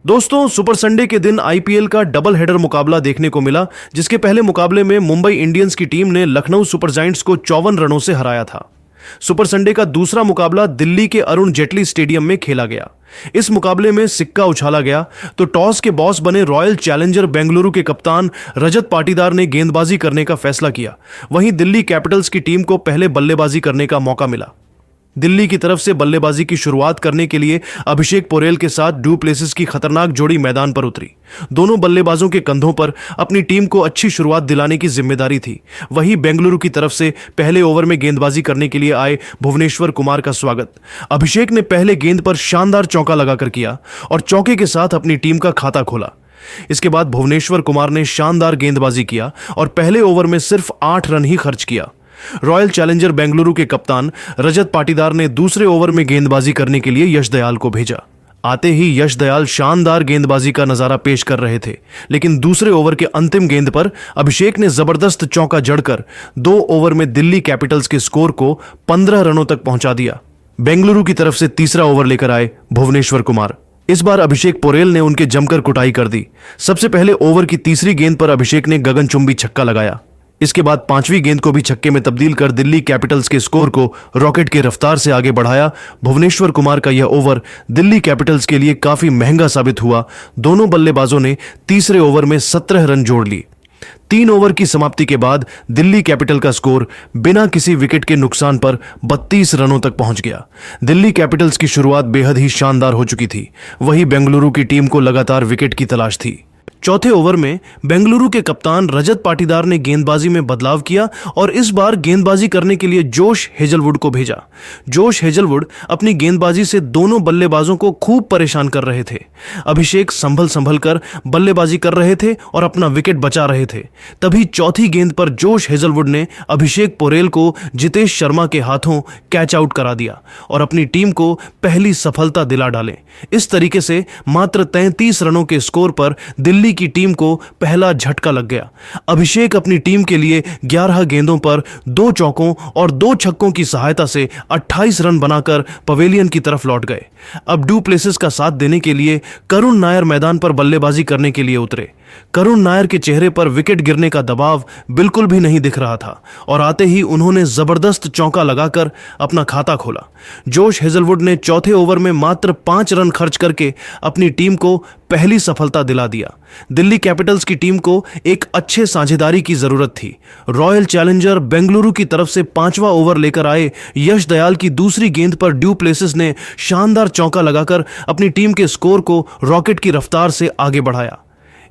दोस्तों, super Sunday के दिन आईपीएल का डबल हेडर मुकाबला देखने को मिला, जिसके पहले मुकाबले में मुंबई इंडियंस की टीम ने लखनऊ सुपर जायंट्स को 54 रनों से हराया था। सुपर संडे का दूसरा मुकाबला दिल्ली के अरुण जेटली स्टेडियम में खेला गया। इस मुकाबले में सिक्का उछाला गया तो टॉस के बॉस बने रॉयल चैलेंजर बेंगलुरु के कप्तान रजत पाटीदार ने गेंदबाजी करने का फैसला किया। वहीं दिल्ली कैपिटल्स की टीम को पहले बल्लेबाजी करने का मौका मिला। दिल्ली की तरफ से बल्लेबाजी की शुरुआत करने के लिए अभिषेक पोरेल के साथ डू प्लेसिस की खतरनाक जोड़ी मैदान पर उतरी। दोनों बल्लेबाजों के कंधों पर अपनी टीम को अच्छी शुरुआत दिलाने की जिम्मेदारी थी। वहीं बेंगलुरु की तरफ से पहले ओवर में गेंदबाजी करने के लिए आए भुवनेश्वर कुमार का स्वागत अभिषेक ने पहले गेंद पर शानदार चौका लगाकर किया और चौके के साथ अपनी टीम का खाता खोला। इसके बाद भुवनेश्वर कुमार ने शानदार गेंदबाजी किया और पहले ओवर में सिर्फ 8 रन ही खर्च किया। रॉयल चैलेंजर बेंगलुरु के कप्तान रजत पाटीदार ने दूसरे ओवर में गेंदबाजी करने के लिए यश दयाल को भेजा। आते ही यश दयाल शानदार गेंदबाजी का नजारा पेश कर रहे थे, लेकिन दूसरे ओवर के अंतिम गेंद पर अभिषेक ने जबरदस्त चौका जड़कर 2 ओवर में दिल्ली कैपिटल्स के स्कोर को 15 रनों तक पहुंचा दिया। बेंगलुरु की तरफ से तीसरा ओवर लेकर आए भुवनेश्वर कुमार। इस बार अभिषेक पोरेल ने उनके जमकर कुटाई कर दी। सबसे पहले ओवर की तीसरी गेंद पर अभिषेक ने गगनचुंबी छक्का लगाया। इसके बाद 5वीं गेंद को भी छक्के में तब्दील कर दिल्ली कैपिटल्स के स्कोर को रॉकेट की रफ्तार से आगे बढ़ाया। भुवनेश्वर कुमार का यह ओवर दिल्ली कैपिटल्स के लिए काफी महंगा साबित हुआ। दोनों बल्लेबाजों ने तीसरे ओवर में 17 रन जोड़ लिए। 3 ओवर की समाप्ति के बाद दिल्ली कैपिटल का स्कोर बिना किसी विकेट के नुकसान पर 32 रनों तक पहुंच गया। दिल्ली कैपिटल्स की शुरुआत बेहद ही शानदार हो चुकी थी। वहीं बेंगलुरु की टीम को लगातार विकेट की तलाश थी। चौथे ओवर में बेंगलुरु के कप्तान रजत पाटीदार ने गेंदबाजी में बदलाव किया और इस बार गेंदबाजी करने के लिए जोश हेजलवुड को भेजा। जोश हेजलवुड अपनी गेंदबाजी से दोनों बल्लेबाजों को खूब परेशान कर रहे थे। अभिषेक संभल कर बल्लेबाजी कर रहे थे और अपना विकेट बचा रहे थे। तभी चौथी गेंद पर जोश हेजलवुड ने अभिषेक पोरेल को जितेश शर्मा के हाथों कैच आउट करा दिया और अपनी टीम को पहली सफलता दिला डाले। इस तरीके से मात्र 33 रनों के स्कोर पर दिल्ली की टीम को पहला झटका लग गया। अभिषेक अपनी टीम के लिए 11 गेंदों पर 2 चौकों और 2 छक्कों की सहायता से 28 रन बनाकर पवेलियन की तरफ लौट गए। अब डू प्लेसिस का साथ देने के लिए करुण नायर मैदान पर बल्लेबाजी करने के लिए उतरे। करुण नायर के चेहरे पर विकेट गिरने का दबाव बिल्कुल भी नहीं दिख रहा था और आते ही उन्होंने जबरदस्त चौका लगाकर अपना खाता खोला। जोश हेजलवुड ने चौथे ओवर में मात्र 5 रन खर्च करके अपनी टीम को पहली सफलता दिला दिया। दिल्ली कैपिटल्स की टीम को एक अच्छे साझेदारी की जरूरत थी। रॉयल चैलेंजर बेंगलुरु की तरफ से 5वां ओवर लेकर आए यश दयाल की दूसरी गेंद पर डू प्लेसिस ने शानदार चौका लगाकर अपनी टीम के स्कोर को रॉकेट की रफ्तार से आगे बढ़ाया।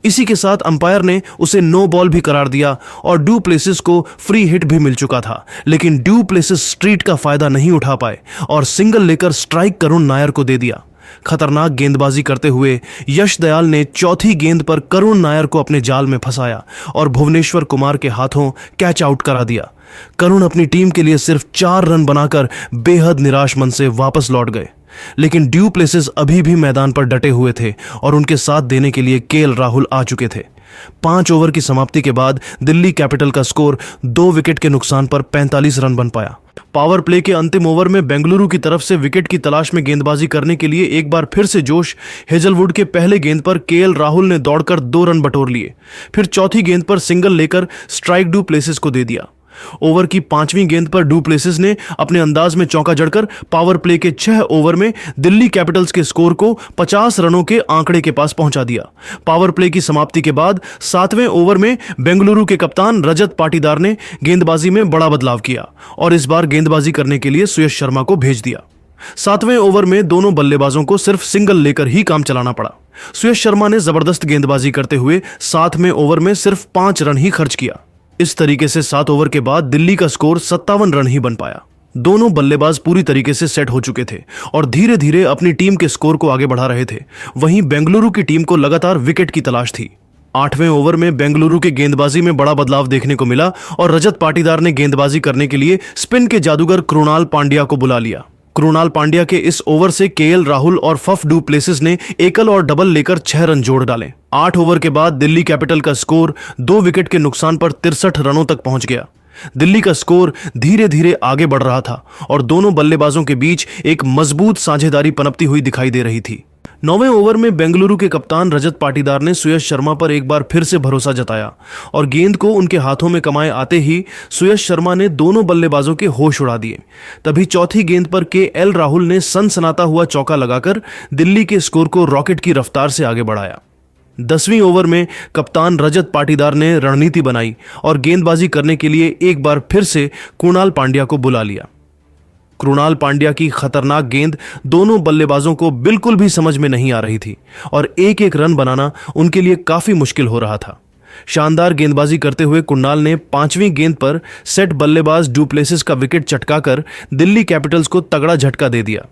इसी के साथ अंपायर ने उसे नो बॉल भी करार दिया और डू प्लेसिस को फ्री हिट भी मिल चुका था, लेकिन डू प्लेसिस स्ट्रीट का फायदा नहीं उठा पाए और सिंगल लेकर स्ट्राइक करुण नायर को दे दिया। खतरनाक गेंदबाजी करते हुए यश दयाल ने चौथी गेंद पर करुण नायर को अपने जाल में फंसाया और भुवनेश्वर कुमार के हाथों कैच आउट करा दिया। करुण अपनी टीम के लिए सिर्फ 4 रन बनाकर बेहद निराश मन से वापस लौट गए, लेकिन डू प्लेसिस अभी भी मैदान पर डटे हुए थे और उनके साथ देने के लिए केएल राहुल आ चुके थे। 5 ओवर की समाप्ति के बाद दिल्ली कैपिटल का स्कोर 2 विकेट के नुकसान पर 45 रन बन पाया। पावर प्ले के अंतिम ओवर में बेंगलुरु की तरफ से विकेट की तलाश में गेंदबाजी करने के लिए एक बार फिर से जोश हेजलवुड के पहले गेंद पर केएल राहुल ने दौड़कर 2 रन बटोर लिए। फिर चौथी गेंद पर सिंगल लेकर स्ट्राइक डू प्लेसिस को दे दिया। ओवर की 5वीं गेंद पर डू प्लेसिस ने अपने अंदाज में चौका जड़कर पावर प्ले के 6 ओवर में दिल्ली कैपिटल्स के स्कोर को 50 रनों के आंकड़े के पास पहुंचा दिया। पावर प्ले की समाप्ति के बाद 7वें ओवर में बेंगलुरु के कप्तान रजत पाटीदार ने गेंदबाजी में बड़ा बदलाव किया और इस बार गेंदबाजी करने के लिए सुयश शर्मा को भेज दिया। 7वें ओवर में दोनों बल्लेबाजों को सिर्फ सिंगल लेकर ही काम चलाना पड़ा। सुयश शर्मा ने जबरदस्त गेंदबाजी करते हुए 7वें ओवर में सिर्फ 5 रन ही खर्च किया। इस तरीके से 7 ओवर के बाद दिल्ली का स्कोर 57 रन ही बन पाया। दोनों बल्लेबाज पूरी तरीके से सेट हो चुके थे और धीरे धीरे अपनी टीम के स्कोर को आगे बढ़ा रहे थे। वहीं बेंगलुरु की टीम को लगातार विकेट की तलाश थी। 8वें ओवर में बेंगलुरु के गेंदबाजी में बड़ा बदलाव देखने को मिला और रजत पाटीदार ने गेंदबाजी करने के लिए स्पिन के जादूगर कृणाल पांड्या को बुला लिया। कृणाल पांड्या के इस ओवर से केएल राहुल और फफ डू प्लेसिस ने एकल और डबल लेकर 6 रन जोड़ डाले। 8 ओवर के बाद दिल्ली कैपिटल का स्कोर 2 विकेट के नुकसान पर 63 रनों तक पहुंच गया। दिल्ली का स्कोर धीरे धीरे आगे बढ़ रहा था और दोनों बल्लेबाजों के बीच एक मजबूत साझेदारी पनपती हुई दिखाई दे रही थी। 9वें ओवर में बेंगलुरु के कप्तान रजत पाटीदार ने सुयश शर्मा पर एक बार फिर से भरोसा जताया और गेंद को उनके हाथों में कमाए आते ही सुयश शर्मा ने दोनों बल्लेबाजों के होश उड़ा दिए। तभी चौथी गेंद पर केएल राहुल ने सनसनाता हुआ चौका लगाकर दिल्ली के स्कोर को रॉकेट की रफ्तार से आगे बढ़ाया। 10वीं ओवर में कप्तान रजत पाटीदार ने रणनीति बनाई और गेंदबाजी करने के लिए एक बार फिर से कृणाल पांड्या को बुला लिया। कृणाल पांड्या की खतरनाक गेंद दोनों बल्लेबाजों को बिल्कुल भी समझ में नहीं आ रही थी और एक एक रन बनाना उनके लिए काफी मुश्किल हो रहा था। शानदार गेंदबाजी करते हुए कृणाल ने 5वीं गेंद पर सेट बल्लेबाज डू प्लेसिस का विकेट चटकाकर दिल्ली कैपिटल्स को तगड़ा झटका दे दिया।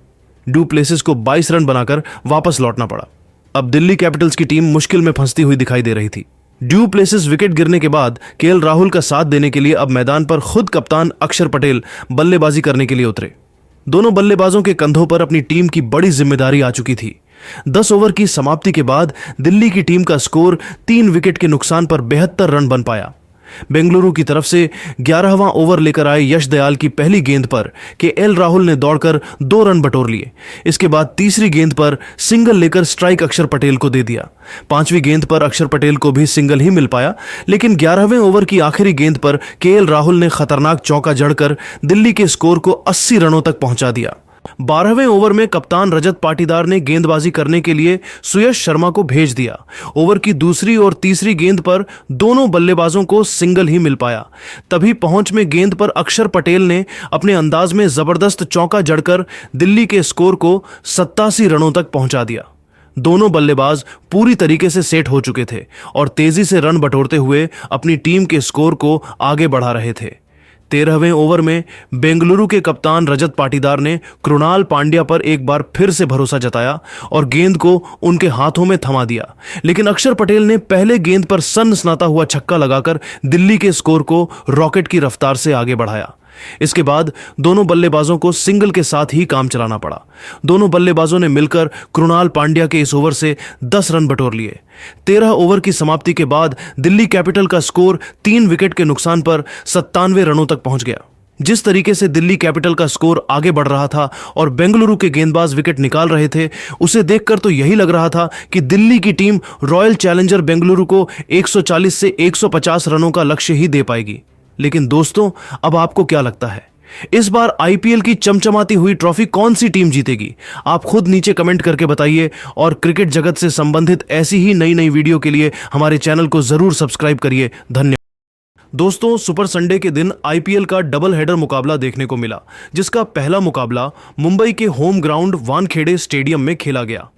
डू प्लेसिस को 22 रन बनाकर वापस लौटना पड़ा। अब दिल्ली कैपिटल्स की टीम मुश्किल में फंसती हुई दिखाई दे रही थी। ड्यू प्लेसिस विकेट गिरने के बाद केएल राहुल का साथ देने के लिए अब मैदान पर खुद कप्तान अक्षर पटेल बल्लेबाजी करने के लिए उतरे। दोनों बल्लेबाजों के कंधों पर अपनी टीम की बड़ी जिम्मेदारी आ चुकी थी। 10 ओवर की समाप्ति के बाद दिल्ली की टीम का स्कोर 3 विकेट के नुकसान पर 72 रन बन पाया। बेंगलुरु की तरफ से 11वां ओवर लेकर आए यश दयाल की पहली गेंद पर केएल राहुल ने दौड़कर 2 रन बटोर लिए। इसके बाद तीसरी गेंद पर सिंगल लेकर स्ट्राइक अक्षर पटेल को दे दिया। 5वीं गेंद पर अक्षर पटेल को भी सिंगल ही मिल पाया, लेकिन 11वें ओवर की आखिरी गेंद पर केएल राहुल ने खतरनाक चौका जड़कर दिल्ली के स्कोर को 80 रनों तक पहुंचा दिया। 12वें ओवर में कप्तान रजत पाटीदार ने गेंदबाजी करने के लिए सुयश शर्मा को भेज दिया। ओवर की दूसरी और तीसरी गेंद पर दोनों बल्लेबाजों को सिंगल ही मिल पाया। तभी पहुंच में गेंद पर अक्षर पटेल ने अपने अंदाज में जबरदस्त चौका जड़कर दिल्ली के स्कोर को 87 रनों तक पहुंचा दिया। दोनों बल्लेबाज पूरी तरीके से सेट हो चुके थे और तेजी से रन बटोरते हुए अपनी टीम के स्कोर को आगे बढ़ा रहे थे। 13वें ओवर में बेंगलुरु के कप्तान रजत पाटीदार ने कृणाल पांड्या पर एक बार फिर से भरोसा जताया और गेंद को उनके हाथों में थमा दिया, लेकिन अक्षर पटेल ने पहले गेंद पर सनसनाता हुआ छक्का लगाकर दिल्ली के स्कोर को रॉकेट की रफ्तार से आगे बढ़ाया। इसके बाद दोनों बल्लेबाजों को सिंगल के साथ ही काम चलाना पड़ा। दोनों बल्लेबाजों ने मिलकर कृणाल पांड्या के इस ओवर से 10 रन बटोर लिए। 13 ओवर की समाप्ति के बाद दिल्ली कैपिटल का स्कोर 3 विकेट के नुकसान पर 97 रनों तक पहुंच गया। जिस तरीके से दिल्ली कैपिटल का स्कोर आगे बढ़ रहा था और बेंगलुरु के गेंदबाज विकेट निकाल रहे थे, उसे देखकर तो यही लग रहा था कि दिल्ली की टीम रॉयल चैलेंजर बेंगलुरु को 140 से 150 रनों का लक्ष्य ही दे पाएगी। लेकिन दोस्तों, अब आपको क्या लगता है, इस बार आईपीएल की चमचमाती हुई ट्रॉफी कौन सी टीम जीतेगी? आप खुद नीचे कमेंट करके बताइए और क्रिकेट जगत से संबंधित ऐसी ही नई नई वीडियो के लिए हमारे चैनल को जरूर सब्सक्राइब करिए। धन्यवाद। दोस्तों, सुपर संडे के दिन आईपीएल का डबल हेडर मुकाबला देखने को मिला, जिसका पहला मुकाबला मुंबई के होम ग्राउंड वानखेड़े स्टेडियम में खेला गया।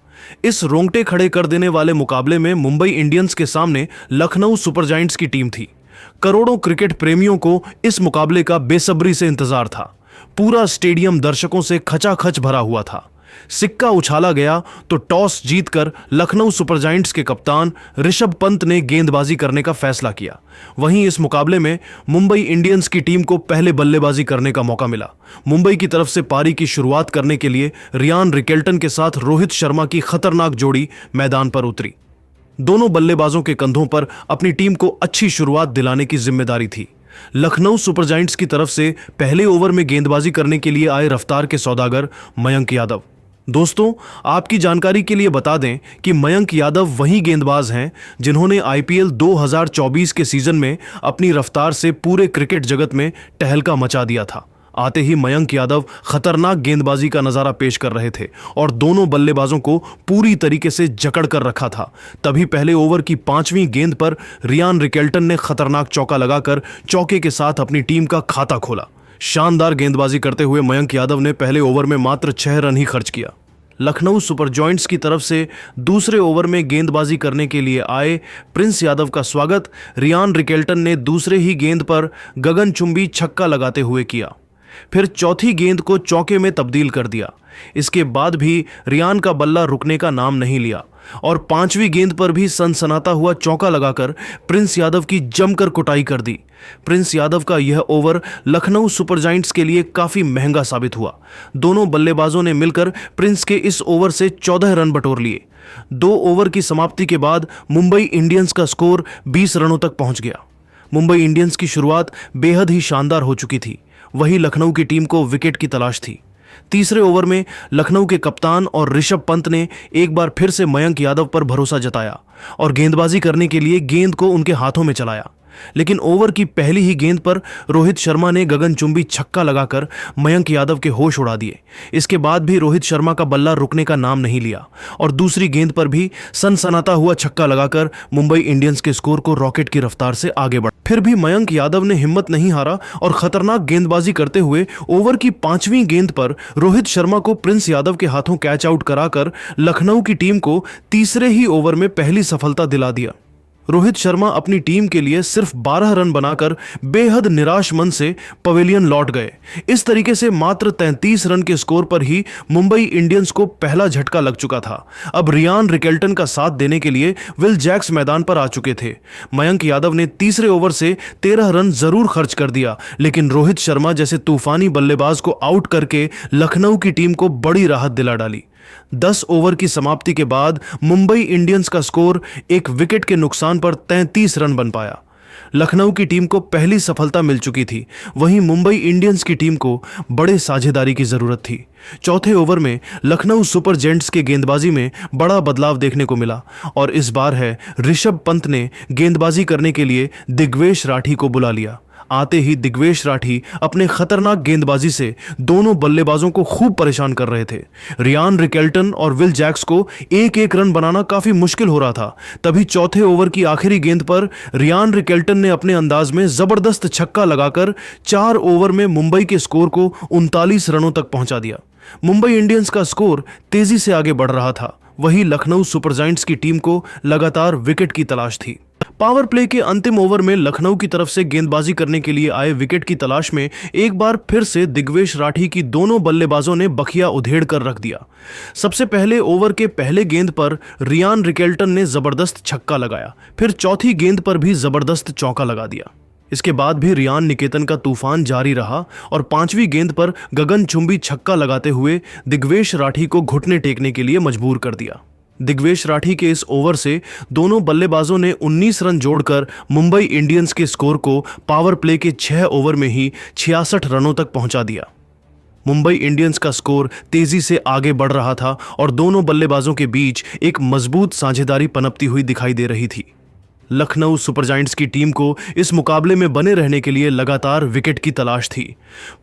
इस रोंगटे खड़े कर देने वाले मुकाबले में मुंबई इंडियंस के सामने लखनऊ सुपर जायंट्स की टीम थी। करोड़ों क्रिकेट प्रेमियों को इस मुकाबले का बेसब्री से इंतजार था। पूरा स्टेडियम दर्शकों से खचाखच भरा हुआ था। सिक्का उछाला गया तो टॉस जीतकर लखनऊ सुपर जायंट्स के कप्तान ऋषभ पंत ने गेंदबाजी करने का फैसला किया। वहीं इस मुकाबले में मुंबई इंडियंस की टीम को पहले बल्लेबाजी करने का मौका मिला। मुंबई की तरफ से पारी की शुरुआत करने के लिए रियान रिकेल्टन के साथ रोहित शर्मा की खतरनाक जोड़ी मैदान पर उतरी। दोनों बल्लेबाजों के कंधों पर अपनी टीम को अच्छी शुरुआत दिलाने की जिम्मेदारी थी। लखनऊ सुपर जायंट्स की तरफ से पहले ओवर में गेंदबाजी करने के लिए आए रफ्तार के सौदागर मयंक यादव। दोस्तों, आपकी जानकारी के लिए बता दें कि मयंक यादव वही गेंदबाज हैं जिन्होंने आईपीएल 2024 के सीजन में अपनी रफ्तार से पूरे क्रिकेट जगत में टहलका मचा दिया था। आते ही मयंक यादव खतरनाक गेंदबाजी का नजारा पेश कर रहे थे और दोनों बल्लेबाजों को पूरी तरीके से जकड़ कर रखा था। तभी पहले ओवर की 5वीं गेंद पर रियान रिकेल्टन ने खतरनाक चौका लगाकर चौके के साथ अपनी टीम का खाता खोला। शानदार गेंदबाजी करते हुए मयंक यादव ने पहले ओवर में मात्र 6 रन ही खर्च किया। लखनऊ सुपर जायंट्स की तरफ से दूसरे ओवर में गेंदबाजी करने के लिए आए प्रिंस यादव का स्वागत रियान रिकेल्टन ने दूसरे ही गेंद पर गगनचुंबी छक्का लगाते हुए किया। फिर चौथी गेंद को चौके में तब्दील कर दिया। इसके बाद भी रियान का बल्ला रुकने का नाम नहीं लिया और 5वीं गेंद पर भी सनसनाता हुआ चौका लगाकर प्रिंस यादव की जमकर कुटाई कर दी। प्रिंस यादव का यह ओवर लखनऊ सुपर जायंट्स के लिए काफी महंगा साबित हुआ। दोनों बल्लेबाजों ने मिलकर प्रिंस के इस ओवर से 14 रन बटोर लिए। 2 ओवर की समाप्ति के बाद मुंबई इंडियंस का स्कोर 20 रनों तक पहुंच गया। मुंबई इंडियंस की शुरुआत बेहद ही शानदार हो चुकी थी। वही लखनऊ की टीम को विकेट की तलाश थी। तीसरे ओवर में लखनऊ के कप्तान और ऋषभ पंत ने एक बार फिर से मयंक यादव पर भरोसा जताया और गेंदबाजी करने के लिए गेंद को उनके हाथों में चलाया। लेकिन ओवर की पहली ही गेंद पर रोहित शर्मा ने गगनचुंबी छक्का लगाकर मयंक यादव के होश उड़ा दिए। इसके बाद भी रोहित शर्मा का बल्ला रुकने का नाम नहीं लिया और दूसरी गेंद पर भी सनसनाता हुआ छक्का लगाकर मुंबई इंडियंस के स्कोर को रॉकेट की रफ्तार से आगे बढ़ा। फिर भी मयंक यादव ने हिम्मत नहीं हारा और खतरनाक गेंदबाजी करते हुए ओवर की 5वीं गेंद पर रोहित शर्मा को प्रिंस यादव के हाथों कैच आउट कराकर लखनऊ की टीम को तीसरे ही ओवर में पहली सफलता दिला दिया। रोहित शर्मा अपनी टीम के लिए सिर्फ 12 रन बनाकर बेहद निराश मन से पवेलियन लौट गए। इस तरीके से मात्र 33 रन के स्कोर पर ही मुंबई इंडियंस को पहला झटका लग चुका था। अब रियान रिकेल्टन का साथ देने के लिए विल जैक्स मैदान पर आ चुके थे। मयंक यादव ने तीसरे ओवर से 13 रन जरूर खर्च कर दिया, लेकिन रोहित शर्मा जैसे तूफानी बल्लेबाज को आउट करके लखनऊ की टीम को बड़ी राहत दिला डाली। 10 ओवर की समाप्ति के बाद मुंबई इंडियंस का स्कोर एक विकेट के नुकसान पर 33 रन बन पाया। लखनऊ की टीम को पहली सफलता मिल चुकी थी, वहीं मुंबई इंडियंस की टीम को बड़े साझेदारी की जरूरत थी। चौथे ओवर में लखनऊ सुपर जेंट्स के गेंदबाजी में बड़ा बदलाव देखने को मिला और इस बार है ऋषभ पंत ने गेंदबाजी करने के लिए दिग्वेश राठी को बुला लिया। आते ही दिग्वेश राठी अपने खतरनाक गेंदबाजी से दोनों बल्लेबाजों को खूब परेशान कर रहे थे। रियान रिकेल्टन और विल जैक्स को एक एक रन बनाना काफी मुश्किल हो रहा था। तभी चौथे ओवर की आखिरी गेंद पर रियान रिकेल्टन ने अपने अंदाज में जबरदस्त छक्का लगाकर 4 ओवर में मुंबई के स्कोर को 39 रनों तक पहुंचा दिया। मुंबई इंडियंस का स्कोर तेजी से आगे बढ़ रहा था, वहीं लखनऊ सुपर जायंट्स की टीम को लगातार विकेट की तलाश थी। पावर प्ले के अंतिम ओवर में लखनऊ की तरफ से गेंदबाजी करने के लिए आए विकेट की तलाश में एक बार फिर से दिग्वेश राठी की दोनों बल्लेबाजों ने बखिया उधेड़ कर रख दिया। सबसे पहले ओवर के पहले गेंद पर रियान रिकेल्टन ने जबरदस्त छक्का लगाया, फिर चौथी गेंद पर भी जबरदस्त चौका लगा दिया। इसके बाद भी रियान निकेतन का तूफान जारी रहा और 5वीं गेंद पर गगनचुंबी छक्का लगाते हुए दिग्वेश राठी को घुटने टेकने के लिए मजबूर कर दिया। दिग्वेश राठी के इस ओवर से दोनों बल्लेबाजों ने 19 रन जोड़कर मुंबई इंडियंस के स्कोर को पावर प्ले के 6 ओवर में ही 66 रनों तक पहुंचा दिया। मुंबई इंडियंस का स्कोर तेजी से आगे बढ़ रहा था और दोनों बल्लेबाजों के बीच एक मजबूत साझेदारी पनपती हुई दिखाई दे रही थी। लखनऊ सुपर जायंट्स की टीम को इस मुकाबले में बने रहने के लिए लगातार विकेट की तलाश थी।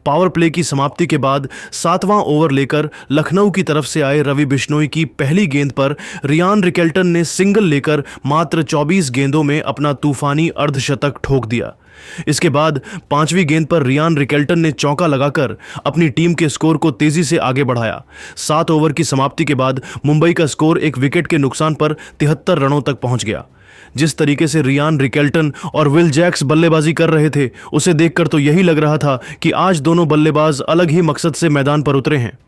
पावर प्ले की समाप्ति के बाद 7वां ओवर लेकर लखनऊ की तरफ से आए रवि बिश्नोई की पहली गेंद पर रियान रिकेल्टन ने सिंगल लेकर मात्र 24 गेंदों में अपना तूफानी अर्धशतक ठोक दिया। इसके बाद 5वीं गेंद पर रियान रिकेल्टन ने चौका लगाकर अपनी टीम के स्कोर को तेजी से आगे बढ़ाया। 7 ओवर की समाप्ति के बाद मुंबई का स्कोर एक विकेट के नुकसान पर 73 रनों तक पहुंच गया। जिस तरीके से रियान रिकेल्टन और विल जैक्स बल्लेबाजी कर रहे थे, उसे देखकर तो यही लग रहा था कि आज दोनों बल्लेबाज अलग ही मकसद से मैदान पर उतरे हैं।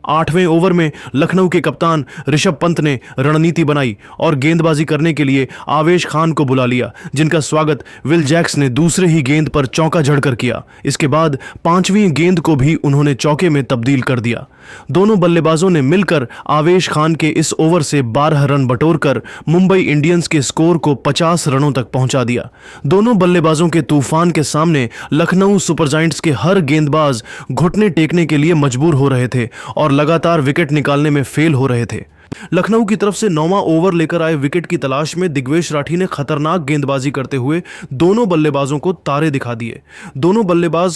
8वें ओवर में लखनऊ के कप्तान ऋषभ पंत ने रणनीति बनाई और गेंदबाजी करने के लिए आवेश खान को बुला लिया, जिनका स्वागत विल जैक्स ने दूसरे ही गेंद पर चौका जड़कर किया। इसके बाद 5वीं गेंद को भी उन्होंने चौके में तब्दील कर दिया। दोनों बल्लेबाजों ने मिलकर आवेश खान के इस ओवर से 12 रन बटोरकर मुंबई इंडियंस के स्कोर को 50 रनों तक पहुंचा दिया। दोनों बल्लेबाजों के तूफान के सामने लखनऊ सुपर जायंट्स के हर गेंदबाज घुटने टेकने के लिए मजबूर हो रहे थे और लगातार विकेट निकालने में फेल हो रहे थे। लखनऊ की तरफ से 9वां ओवर लेकर आए विकेट की तलाश में दिग्वेश राठी ने खतरनाक गेंदबाजी करते हुए दोनों बल्लेबाजों को तारे दिखा दिए। दोनों बल्लेबाज